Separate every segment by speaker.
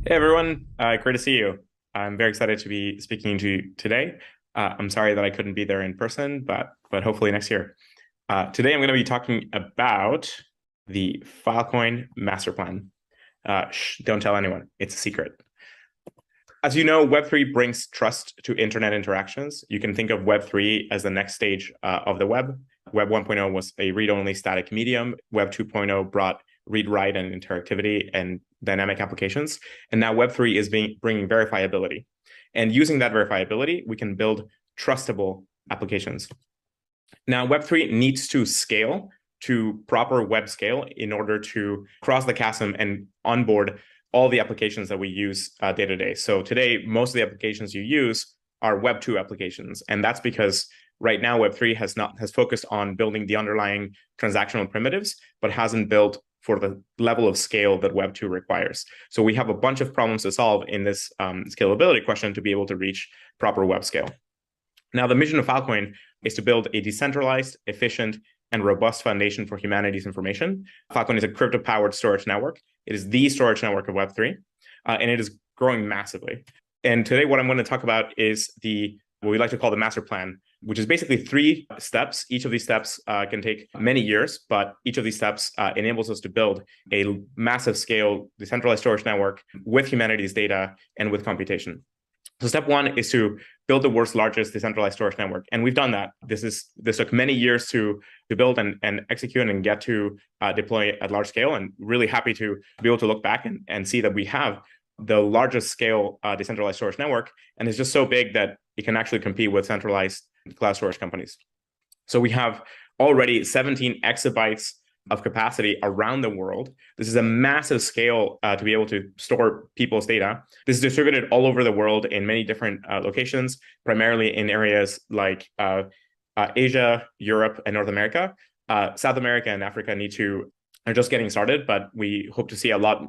Speaker 1: Hey everyone, great to see you. I'm very excited to be speaking to you today. I'm sorry that I couldn't be there in person, but hopefully next year. Today I'm going to be talking about the Filecoin master plan. Don't tell anyone; it's a secret. As you know, Web3 brings trust to internet interactions. You can think of Web3 as the next stage of the web. Web 1.0 was a read-only static medium. Web 2.0 brought read-write and interactivity and dynamic applications. And now Web3 is bringing verifiability. And using that verifiability, we can build trustable applications. Now, Web3 needs to scale to proper web scale in order to cross the chasm and onboard all the applications that we use day to day. So today, most of the applications you use are Web 2 applications. And that's because right now Web3 has focused on building the underlying transactional primitives, but hasn't built for the level of scale that Web 2 requires. So we have a bunch of problems to solve in this scalability question to be able to reach proper web scale. Now, the mission of Falcon is to build a decentralized, efficient, and robust foundation for humanity's information. Falcon is a crypto-powered storage network. It is the storage network of Web3, and it is growing massively. And today, what I'm going to talk about is what we like to call the master plan, which is basically 3 steps. Each of these steps can take many years, but each of these steps enables us to build a massive scale decentralized storage network with humanity's data and with computation. So step 1 is to build the world's largest decentralized storage network. And we've done that. This took many years to build and execute and get to deploy at large scale. And really happy to be able to look back and see that we have the largest scale decentralized storage network. And it's just so big that it can actually compete with centralized cloud storage companies. So we have already 17 exabytes of capacity around the world. This is a massive scale to be able to store people's data. This is distributed all over the world in many different locations, primarily in areas like Asia, Europe, and North America. South America and Africa are just getting started, but we hope to see a lot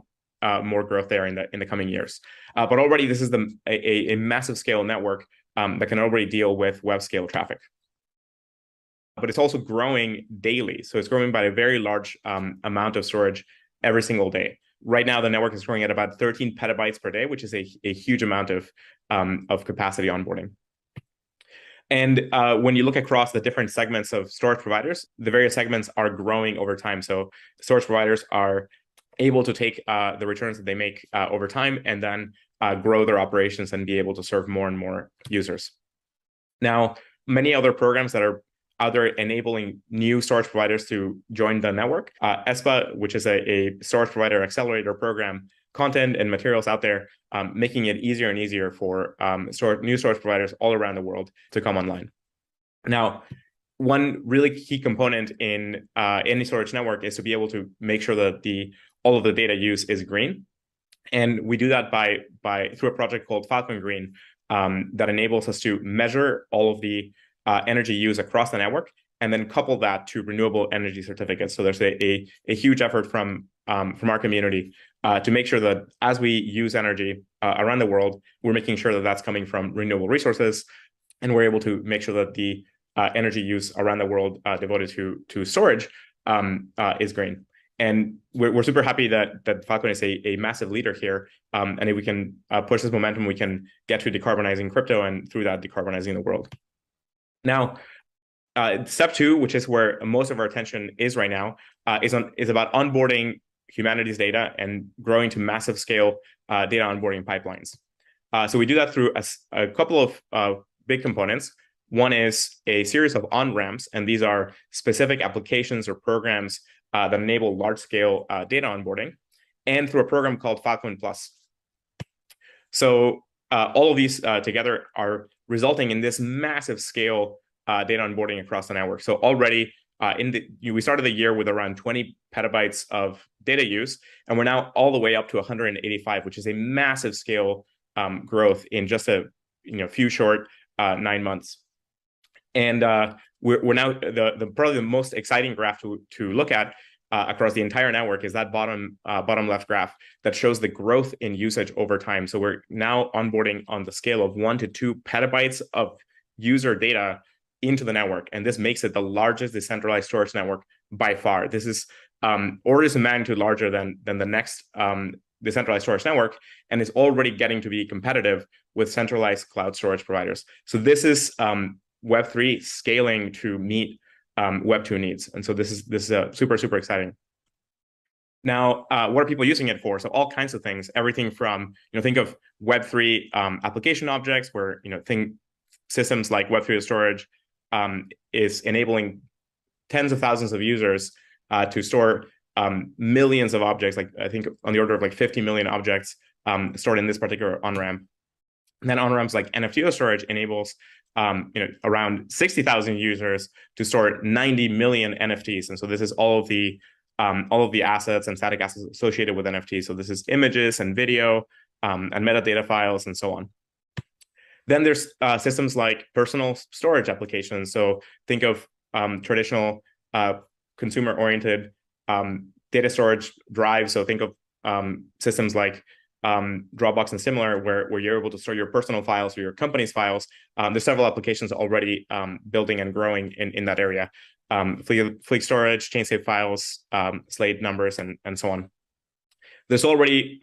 Speaker 1: more growth there in the coming years. But already this is a massive scale network that can already deal with web scale traffic. But it's also growing daily. So it's growing by a very large amount of storage every single day. Right now, the network is growing at about 13 petabytes per day, which is a huge amount of capacity onboarding. And when you look across the different segments of storage providers, the various segments are growing over time. So storage providers are able to take the returns that they make over time and then grow their operations and be able to serve more and more users. Now, many other programs that are out there enabling new storage providers to join the network. ESPA, which is a storage provider accelerator program, content and materials out there, making it easier and easier for new storage providers all around the world to come online. Now, one really key component in any storage network is to be able to make sure that all of the data use is green. And we do that through a project called Falcon Green that enables us to measure all of the energy use across the network, and then couple that to renewable energy certificates. So there's a huge effort from our community to make sure that as we use energy around the world, we're making sure that that's coming from renewable resources, and we're able to make sure that the energy use around the world devoted to storage is green. And we're super happy that Falcon is a massive leader here. And if we can push this momentum, we can get to decarbonizing crypto and through that decarbonizing the world. Now, step 2, which is where most of our attention is right now, is about onboarding humanity's data and growing to massive scale data onboarding pipelines. So we do that through a couple of big components. One is a series of on-ramps, and these are specific applications or programs that enable large-scale data onboarding, and through a program called Falcon Plus. So all of these together are resulting in this massive scale data onboarding across the network. So already we started the year with around 20 petabytes of data use, and we're now all the way up to 185, which is a massive scale growth in just a few short 9 months. And we're now probably the most exciting graph to look at across the entire network is that bottom left graph that shows the growth in usage over time. So we're now onboarding on the scale of 1 to 2 petabytes of user data into the network, and this makes it the largest decentralized storage network by far. This is orders of magnitude larger than the decentralized storage network, and is already getting to be competitive with centralized cloud storage providers. So this is Web3 scaling to meet Web2 needs. And so this is super, super exciting. Now, what are people using it for? So all kinds of things, everything from, think of Web3 application objects where, think systems like Web3 storage is enabling tens of thousands of users to store millions of objects, like I think on the order of like 50 million objects stored in this particular on-ramp. And then on-ramps like NFT storage enables around 60,000 users to store 90 million NFTs. And so this is all of the assets and static assets associated with NFTs. So this is images and video and metadata files and so on. Then there's systems like personal storage applications. So think of traditional consumer-oriented data storage drives. So think of systems like Dropbox and similar, where you're able to store your personal files or your company's files. There's several applications already building and growing in that area. Fleet storage, chain save files, slate numbers, and so on. There's already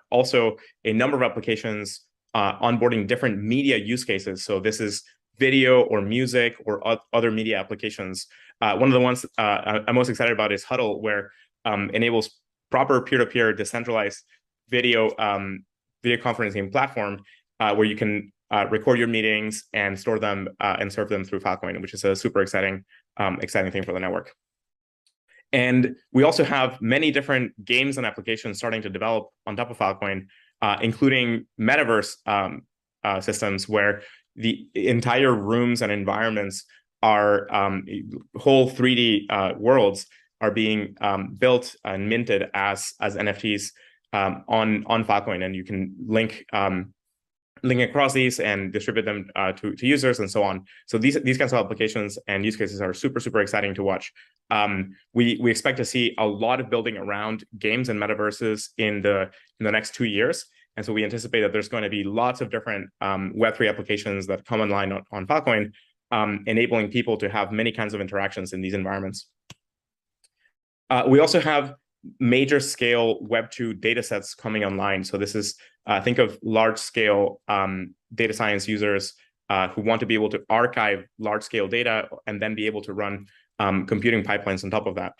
Speaker 1: also a number of applications onboarding different media use cases. So this is video or music or other media applications. One of the ones I'm most excited about is Huddle, where enables proper peer-to-peer decentralized video conferencing platform where you can record your meetings and store them and serve them through Falcon, which is a super exciting thing for the network. And we also have many different games and applications starting to develop on top of Falcon, including metaverse systems where the entire rooms and environments are whole 3D worlds are being built and minted as NFTs on Falcon, and you can link across these and distribute them to users and so on. So these kinds of applications and use cases are super, super exciting to watch. We expect to see a lot of building around games and metaverses in the next 2 years. And so we anticipate that there's going to be lots of different Web3 applications that come online on Falcon, enabling people to have many kinds of interactions in these environments. We also have major scale Web2 data sets coming online. So this is, think of large scale data science users who want to be able to archive large scale data and then be able to run computing pipelines on top of that.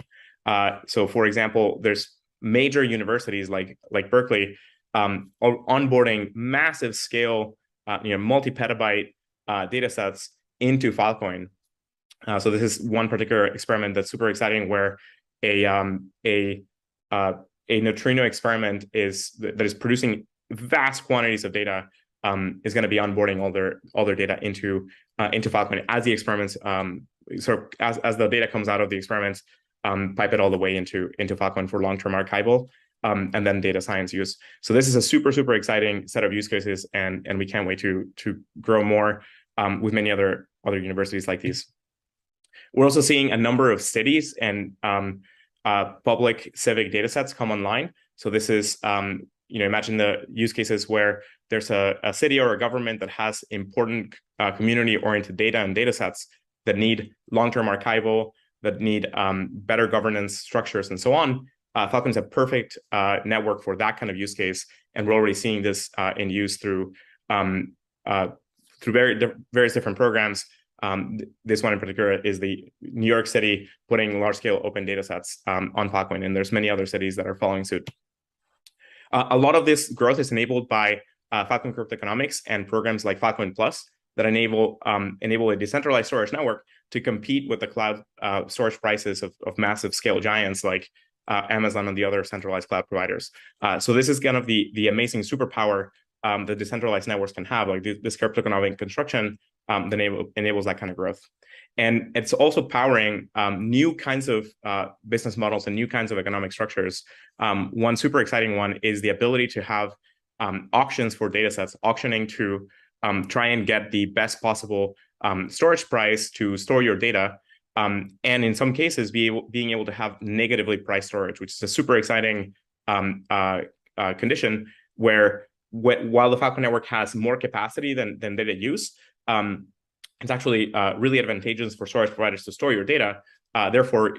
Speaker 1: So for example, there's major universities like Berkeley onboarding massive scale, multi-petabyte data sets into Falcon. So this is one particular experiment that's super exciting, where a neutrino experiment that is producing vast quantities of data is going to be onboarding all their data into Falcon as the experiments as the data comes out of the experiments, pipe it all the way into Falcon for long-term archival and then data science use. So this is a super, super exciting set of use cases, and we can't wait to grow more with many other universities like these. We're also seeing a number of cities and public civic data sets come online. So this is, imagine the use cases where there's a city or a government that has important community-oriented data and data sets that need long-term archival, that need better governance structures, and so on. Falcon's a perfect network for that kind of use case, and we're already seeing this in use through various different programs. This one in particular is the New York City putting large-scale open data sets on Falcon, and there's many other cities that are following suit. A lot of this growth is enabled by Falcon cryptoeconomics and programs like Falcon Plus that enable a decentralized storage network to compete with the cloud storage prices of massive scale giants like Amazon and the other centralized cloud providers. So this is kind of the amazing superpower that decentralized networks can have, like this cryptoeconomic construction that enables that kind of growth. And it's also powering new kinds of business models and new kinds of economic structures. One super exciting one is the ability to have auctions for data sets, auctioning to try and get the best possible storage price to store your data. And in some cases, being able to have negatively priced storage, which is a super exciting condition where while the Falcon network has more capacity than data use, it's actually really advantageous for storage providers to store your data. Therefore,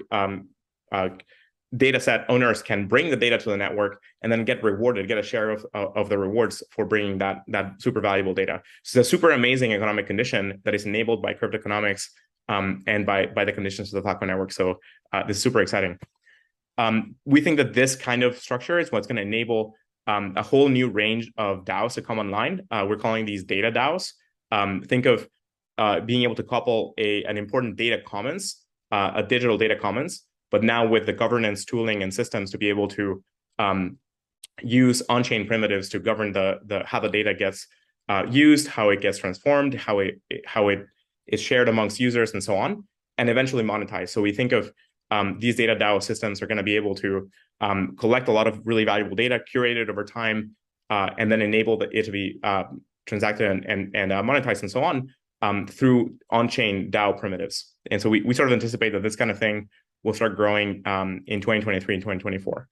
Speaker 1: data set owners can bring the data to the network and then get rewarded, get a share of the rewards for bringing that super valuable data. So it's a super amazing economic condition that is enabled by cryptoeconomics and by the conditions of the Falcon network. So this is super exciting. We think that this kind of structure is what's going to enable a whole new range of DAOs to come online. We're calling these data DAOs. Think of being able to couple an important data commons, a digital data commons, but now with the governance tooling and systems to be able to use on-chain primitives to govern how the data gets used, how it gets transformed, how it is shared amongst users, and so on, and eventually monetized. So we think of these data DAO systems are going to be able to collect a lot of really valuable data, curated over time, and then enable it to be transacted and monetized and so on through on-chain DAO primitives. And so we sort of anticipate that this kind of thing will start growing in 2023 and 2024.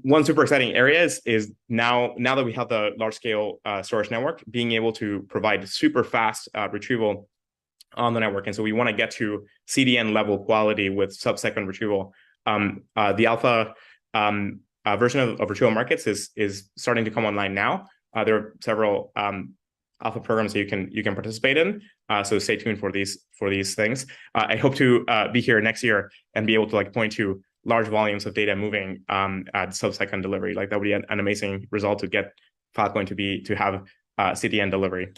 Speaker 1: One super exciting area is now that we have the large-scale storage network, being able to provide super fast retrieval on the network. And so we want to get to CDN level quality with sub-second retrieval. The alpha version of retrieval markets is starting to come online now. There are several alpha programs that you can participate in. So stay tuned for these things. I hope to be here next year and be able to point to large volumes of data moving at sub-second delivery. That would be an amazing result to get Falcon to have CDN delivery.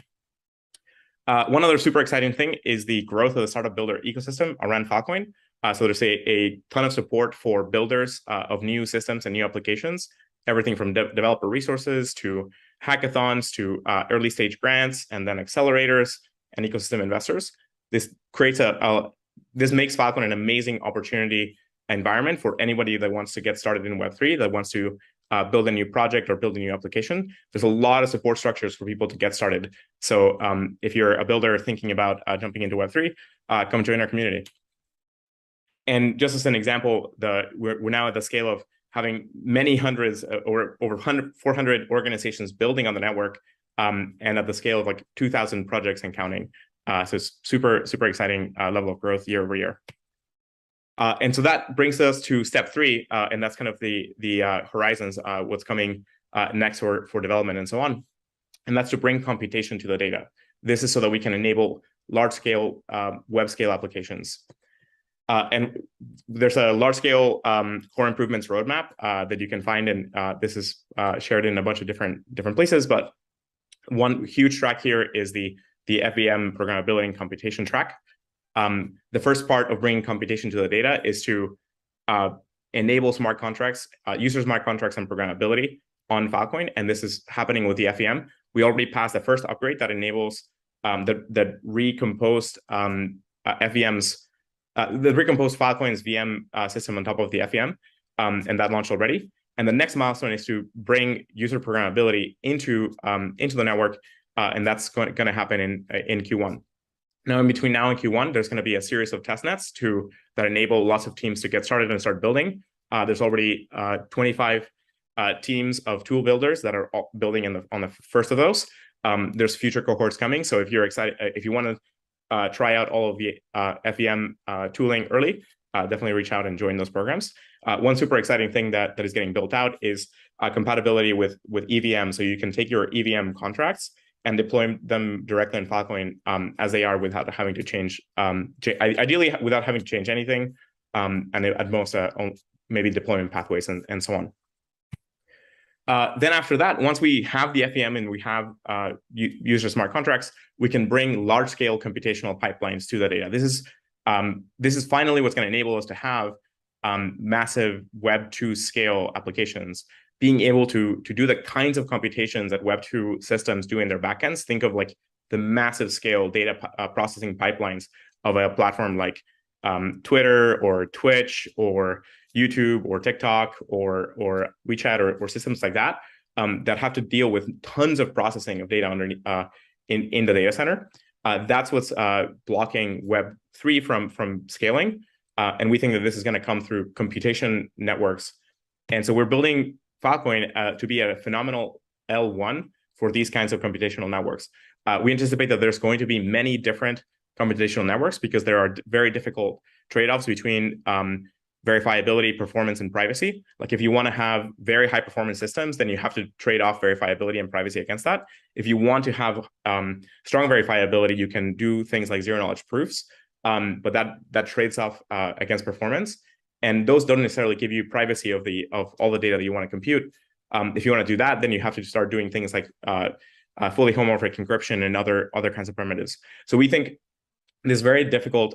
Speaker 1: One other super exciting thing is the growth of the startup builder ecosystem around Falcon. So there's a ton of support for builders of new systems and new applications, everything from developer resources to hackathons to early stage grants, and then accelerators and ecosystem investors. This creates this makes Falcon an amazing opportunity environment for anybody that wants to get started in Web3, that wants to build a new project or build a new application. There's a lot of support structures for people to get started. So if you're a builder thinking about jumping into Web3, come join our community. And just as an example, we're now at the scale of having many hundreds or over 400 organizations building on the network, and at the scale of 2,000 projects and counting. So it's super, super exciting level of growth year over year. And so that brings us to step 3, and that's kind of the horizons, what's coming next for development and so on. And that's to bring computation to the data. This is so that we can enable large-scale web scale applications. And there's a large-scale core improvements roadmap that you can find, and this is shared in a bunch of different places. But one huge track here is the FVM programmability and computation track. The first part of bringing computation to the data is to enable smart contracts, user smart contracts and programmability on Filecoin, and this is happening with the FVM. We already passed the first upgrade that enables the recomposed FVMs, the recomposed Filecoin's VM system on top of the FVM, and that launched already. And the next milestone is to bring user programmability into the network, and that's going to happen in Q1. Now, in between now and Q1, there's going to be a series of testnets that enable lots of teams to get started and start building. There's already 25 teams of tool builders that are building on the first of those. There's future cohorts coming. So if you're excited, if you want to try out all of the FVM tooling early, definitely reach out and join those programs. One super exciting thing that is getting built out is compatibility with EVM. So you can take your EVM contracts and deploy them directly in Falcon as they are without having to change, ideally without having to change anything, and at most maybe deployment pathways and so on. Then after that, once we have the FVM and we have user smart contracts, we can bring large-scale computational pipelines to the data. This is finally what's going to enable us to have massive Web 2 scale applications, being able to do the kinds of computations that Web 2 systems do in their backends. Think of the massive scale data processing pipelines of a platform like Twitter or Twitch or YouTube or TikTok or WeChat or systems like that that have to deal with tons of processing of data underneath in the data center. That's what's blocking Web 3 from scaling. And we think that this is going to come through computation networks. And so we're building Falcon to be a phenomenal L1 for these kinds of computational networks. We anticipate that there's going to be many different computational networks because there are very difficult trade-offs between verifiability, performance, and privacy. Like if you want to have very high performance systems, then you have to trade off verifiability and privacy against that. If you want to have strong verifiability, you can do things like zero knowledge proofs, but that trades off against performance. And those don't necessarily give you privacy of all the data that you want to compute. If you want to do that, then you have to start doing things like fully homomorphic encryption and other kinds of primitives. So we think this very difficult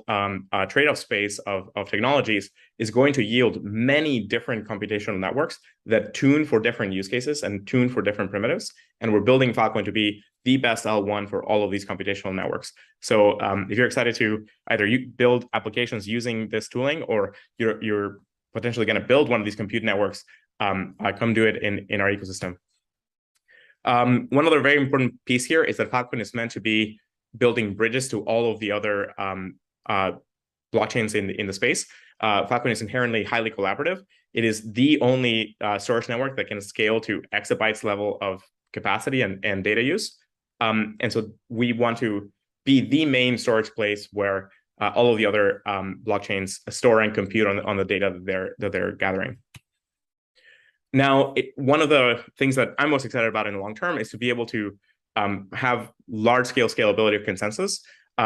Speaker 1: trade-off space of technologies is going to yield many different computational networks that tune for different use cases and tune for different primitives. And we're building Falcon to be the best L1 for all of these computational networks. So if you're excited to either build applications using this tooling, or you're potentially going to build one of these compute networks, come do it in our ecosystem. One other very important piece here is that Falcon is meant to be building bridges to all of the other blockchains in the space. Falcon is inherently highly collaborative. It is the only storage network that can scale to exabytes level of capacity and data use. And so we want to be the main storage place where all of the other blockchains store and compute on the data that they're gathering. Now, one of the things that I'm most excited about in the long term is to be able to have large-scale scalability of consensus.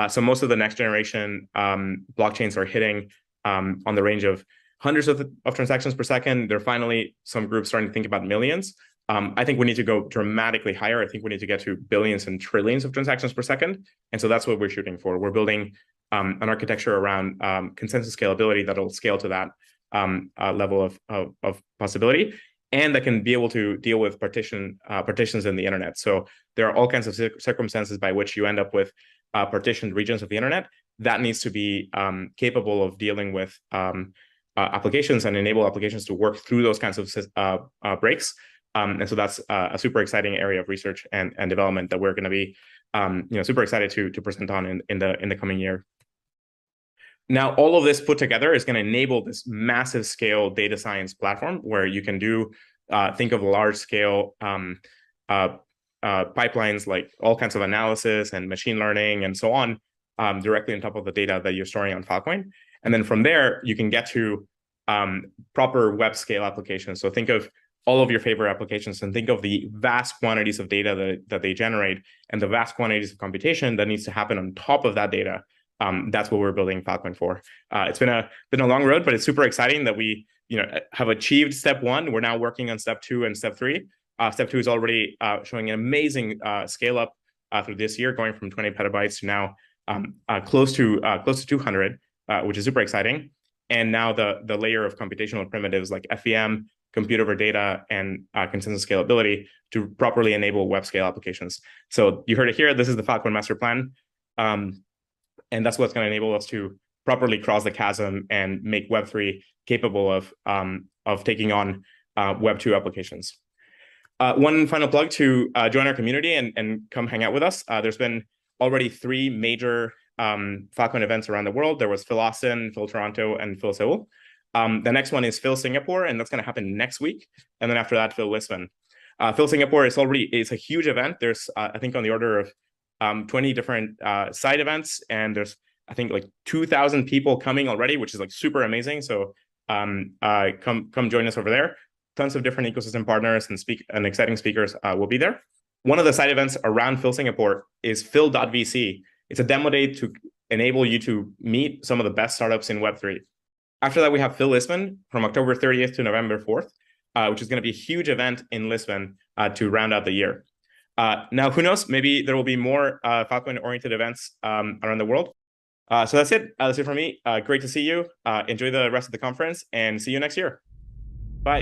Speaker 1: So most of the next generation blockchains are hitting on the range of hundreds of transactions per second. There are finally some groups starting to think about millions. I think we need to go dramatically higher. I think we need to get to billions and trillions of transactions per second. And so that's what we're shooting for. We're building an architecture around consensus scalability that'll scale to that level of possibility, and that can be able to deal with partitions in the internet. So there are all kinds of circumstances by which you end up with partitioned regions of the internet that needs to be capable of dealing with applications and enable applications to work through those kinds of breaks. And so that's a super exciting area of research and development that we're going to be super excited to present on in the coming year. Now, all of this put together is going to enable this massive scale data science platform where you can think of large scale pipelines, like all kinds of analysis and machine learning and so on, directly on top of the data that you're storing on Filecoin. And then from there, you can get to proper web scale applications. So think of all of your favorite applications and think of the vast quantities of data that they generate and the vast quantities of computation that needs to happen on top of that data. That's what we're building Falcon for. It's been a long road, but it's super exciting that we have achieved step one. We're now working on step 2 and step 3. Step 2 is already showing an amazing scale up through this year, going from 20 petabytes to now close to 200, which is super exciting. And now the layer of computational primitives like FEM, compute over data, and consensus scalability to properly enable web scale applications. So you heard it here. This is the Falcon master plan. And that's what's going to enable us to properly cross the chasm and make Web3 capable of taking on Web2 applications. One final plug to join our community and come hang out with us. There's been already 3 major Falcon events around the world. There was Phil Austin, Phil Toronto, and Phil Seoul. The next one is Phil Singapore, and that's going to happen next week. And then after that, Phil Lisbon. Phil Singapore is a huge event. There's, I think, on the order of 20 different side events, and there's I think like 2,000 people coming already, which is like super amazing. So come join us over there. Tons of different ecosystem partners and exciting speakers will be there. One of the side events around Phil Singapore is Phil.vc. It's a demo day to enable you to meet some of the best startups in Web3. After that, we have Phil Lisbon from October 30th to November 4th, which is going to be a huge event in Lisbon to round out the year. Now, who knows? Maybe there will be more Falcon-oriented events around the world. So that's it. That's it from me. Great to see you. Enjoy the rest of the conference and see you next year.